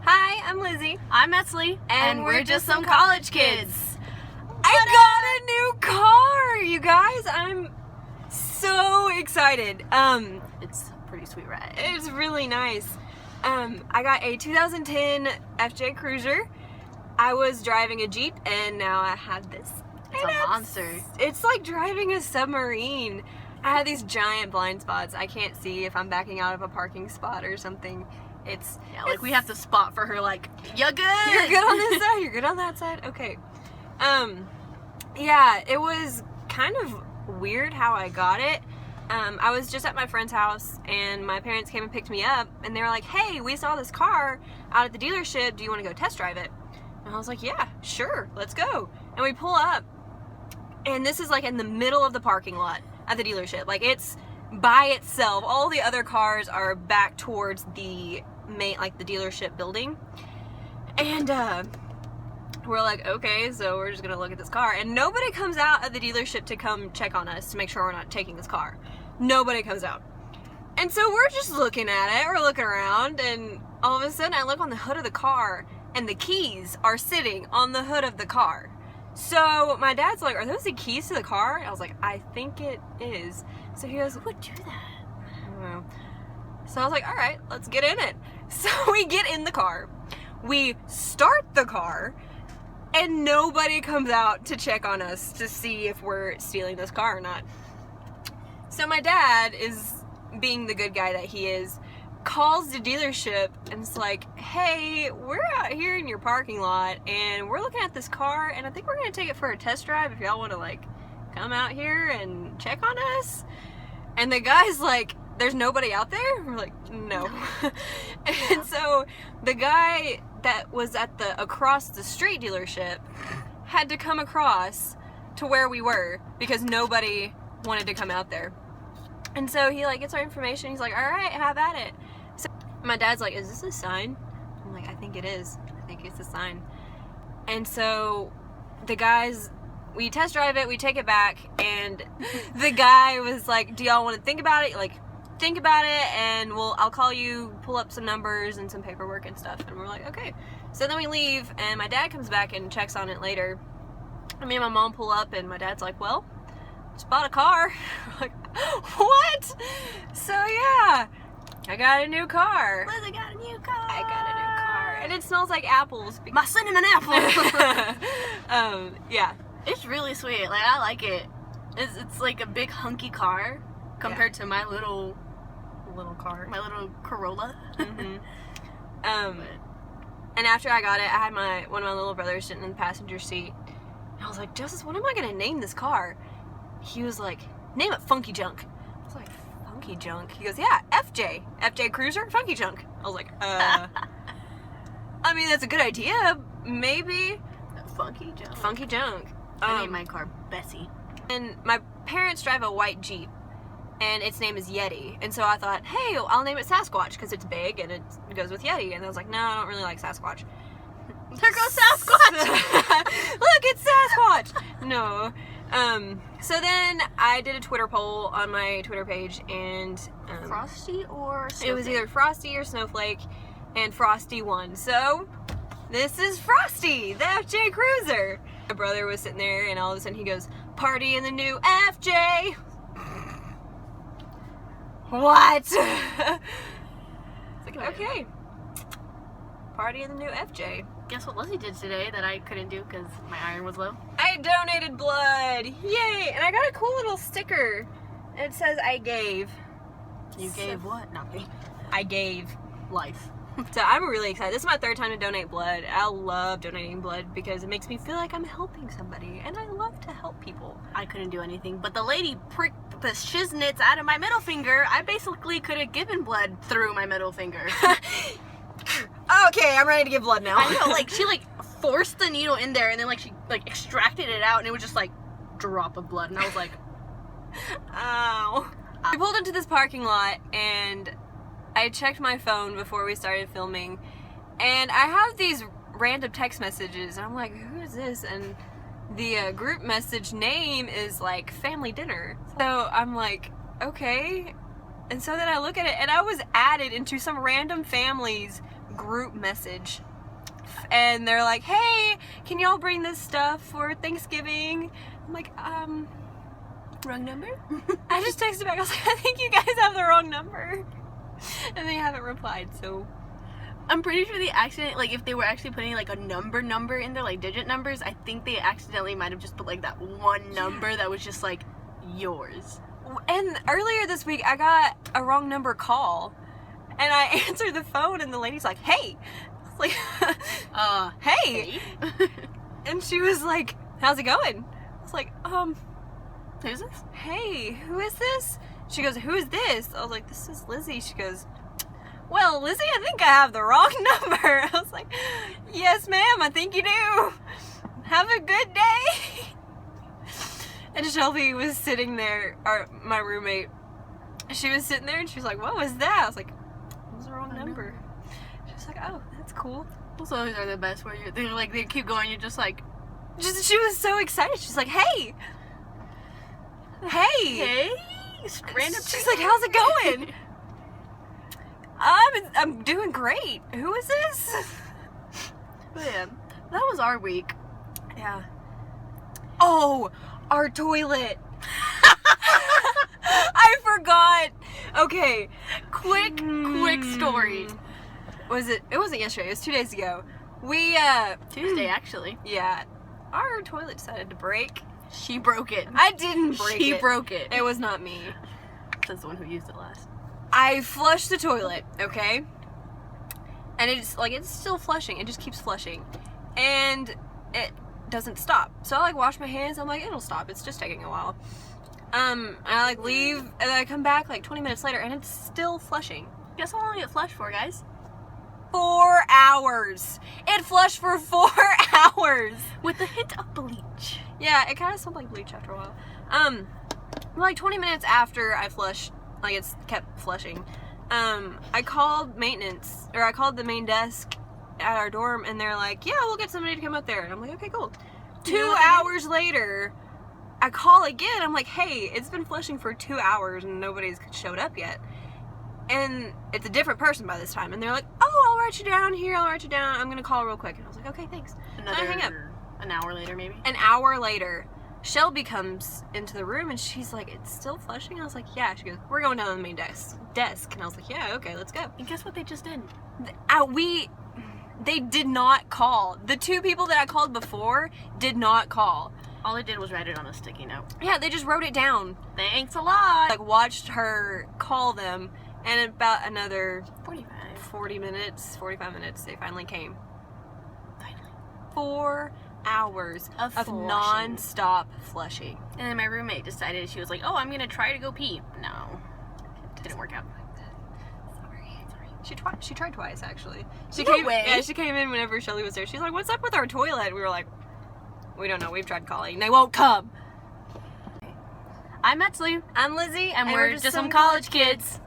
Hi, I'm Lizzie. I'm Metzli. And we're just some college kids. I got a new car, you guys. I'm so excited. It's a pretty sweet ride. It's really nice. I got a 2010 FJ Cruiser. I was driving a Jeep and now I have this. It's a monster. It's like driving a submarine. I have these giant blind spots. I can't see if I'm backing out of a parking spot or something. We have to spot for her, like, you're good! You're good on this side, you're good on that side? Okay. Yeah, it was kind of weird how I got it. I was just at my friend's house, and my parents came and picked me up, and they were like, hey, we saw this car out at the dealership, do you want to go test drive it? And I was like, yeah, sure, let's go. And we pull up, and this is like in the middle of the parking lot at the dealership. Like, it's by itself. All the other cars are back towards the main, like the dealership building. And we're like, okay, so we're just gonna look at this car. And nobody comes out at the dealership to come check on us to make sure we're not taking this car. Nobody comes out. And so we're just looking at it, we're looking around, and all of a sudden I look on the hood of the car and the keys are sitting on the hood of the car. So my dad's like, are those the keys to the car? And I was like, I think it is. So he goes, Who would do that? I don't know. So I was like, all right, let's get in it. So we get in the car, we start the car, and nobody comes out to check on us to see if we're stealing this car or not. So my dad is, being the good guy that he is, calls the dealership and it's like, hey, we're out here in your parking lot and we're looking at this car and I think we're gonna take it for a test drive if y'all want to like come out here and check on us. And the guy's like, there's nobody out there? We're like, no. And so the guy that was at the across the street dealership had to come across to where we were because nobody wanted to come out there. And so he like gets our information. He's like, all right, have at it. So my dad's like, is this a sign? I'm like, I think it is. I think it's a sign. And so the guys, we test drive it, we take it back, and the guy was like, do y'all want to think about it? Like, think about it, and I'll call you, pull up some numbers and some paperwork and stuff. And we're like, okay. So then we leave, and my dad comes back and checks on it later. And me and my mom pull up, and my dad's like, well, just bought a car. We're like, what? So yeah, I got a new car. Lizzie got a new car. I got a new car, and it smells like apples. My cinnamon apple. Yeah. It's really sweet. Like, I like it. It's like a big hunky car compared to my little car, my little Corolla. Mm-hmm. And after I got it, I had one of my little brothers sitting in the passenger seat. And I was like, Justice, what am I gonna name this car? He was like, name it Funky Junk. I was like, Funky Junk? He goes, yeah, FJ Cruiser, Funky Junk. I was like, I mean, that's a good idea. Maybe. Funky Junk. Funky Junk. I named my car Bessie. And my parents drive a white Jeep, and its name is Yeti. And so I thought, hey, I'll name it Sasquatch because it's big and it goes with Yeti. And I was like, no, I don't really like Sasquatch. There goes Sasquatch! Look, it's Sasquatch! No. So then I did a Twitter poll on my Twitter page, and Frosty or Snowflake? It was either Frosty or Snowflake, and Frosty won. So this is Frosty, the FJ Cruiser. My brother was sitting there, and all of a sudden he goes, party in the new FJ. What? It's like, okay. Party in the new FJ. Guess what Lizzie did today that I couldn't do because my iron was low? I donated blood. Yay! And I got a cool little sticker. It says I gave. You gave what? Not me. I gave. Life. So I'm really excited. This is my 3rd time to donate blood. I love donating blood because it makes me feel like I'm helping somebody, and I love to help people. I couldn't do anything, but the lady pricked the shiznits out of my middle finger. I basically could have given blood through my middle finger. Okay, I'm ready to give blood now. I know, like, she, like, forced the needle in there, and then, like, she, like, extracted it out, and it was just, like, drop of blood, and I was like, ow. We pulled into this parking lot, and I checked my phone before we started filming, and I have these random text messages, and I'm like, who is this? And the group message name is like family dinner. So I'm like, okay. And so then I look at it, and I was added into some random family's group message. And they're like, hey, can y'all bring this stuff for Thanksgiving? I'm like, Wrong number? I just texted back. I was like, I think you guys have the wrong number. And they haven't replied, so. I'm pretty sure they accidentally, like, if they were actually putting, like, a number in there, like, digit numbers, I think they accidentally might have just put, like, that one number that was just, like, yours. And earlier this week, I got a wrong number call. And I answered the phone, and the lady's like, hey. I was like, hey. And she was like, how's it going? I was like, Who's this? hey, who is this? She goes, who is this? I was like, this is Lizzie. She goes, well, Lizzie, I think I have the wrong number. I was like, yes, ma'am, I think you do. Have a good day. And Shelby was sitting there, my roommate, she was sitting there and she was like, what was that? I was like, it was the wrong number. She was like, oh, that's cool. Those always are the best where they're like, they keep going, you're just like. She was so excited. She's like, hey. Hey. Random. She's like, how's it going? I'm doing great. Who is this? Man, that was our week. Yeah. Oh, our toilet. I forgot. Okay. Quick story. It wasn't yesterday. It was 2 days ago. We, Tuesday, actually. Yeah. Our toilet decided to break. She broke it. I didn't break it. She broke it. It was not me. That's the one who used it last. I flushed the toilet, okay? And it's still flushing. It just keeps flushing. And it doesn't stop. So I wash my hands. I'm like, it'll stop. It's just taking a while. I leave and then I come back 20 minutes later and it's still flushing. Guess how long it flushed for, guys? 4 hours. It flushed for 4 hours. With a hint of bleach. Yeah, it kind of smelled like bleach after a while. 20 minutes after I flushed, it's kept flushing. I called maintenance, or I called the main desk at our dorm, and they're like, yeah, we'll get somebody to come up there. And I'm like, okay, cool. 2 hours later, I call again. I'm like, hey, it's been flushing for 2 hours and nobody's showed up yet. And it's a different person by this time. And they're like, oh, I'll write you down here. I'll write you down. I'm going to call real quick. And I was like, okay, thanks. I hang up. An hour later, maybe? An hour later, Shelby comes into the room and she's like, it's still flushing? I was like, yeah. She goes, we're going down to the main desk. And I was like, yeah, okay, let's go. And guess what they just did? They did not call. The 2 people that I called before did not call. All they did was write it on a sticky note. Yeah, they just wrote it down. Thanks a lot. Watched her call them, and about another 45 minutes, they finally came. 4 hours of non-stop flushing. And then my roommate decided, she was like, oh, I'm going to try to go pee. No. Didn't work out. Sorry. She tried twice, actually. She came in whenever Shelly was there. She's like, what's up with our toilet? We were like, we don't know. We've tried calling. They won't come. I'm Metzli. I'm Lizzie. And we're just some college kids.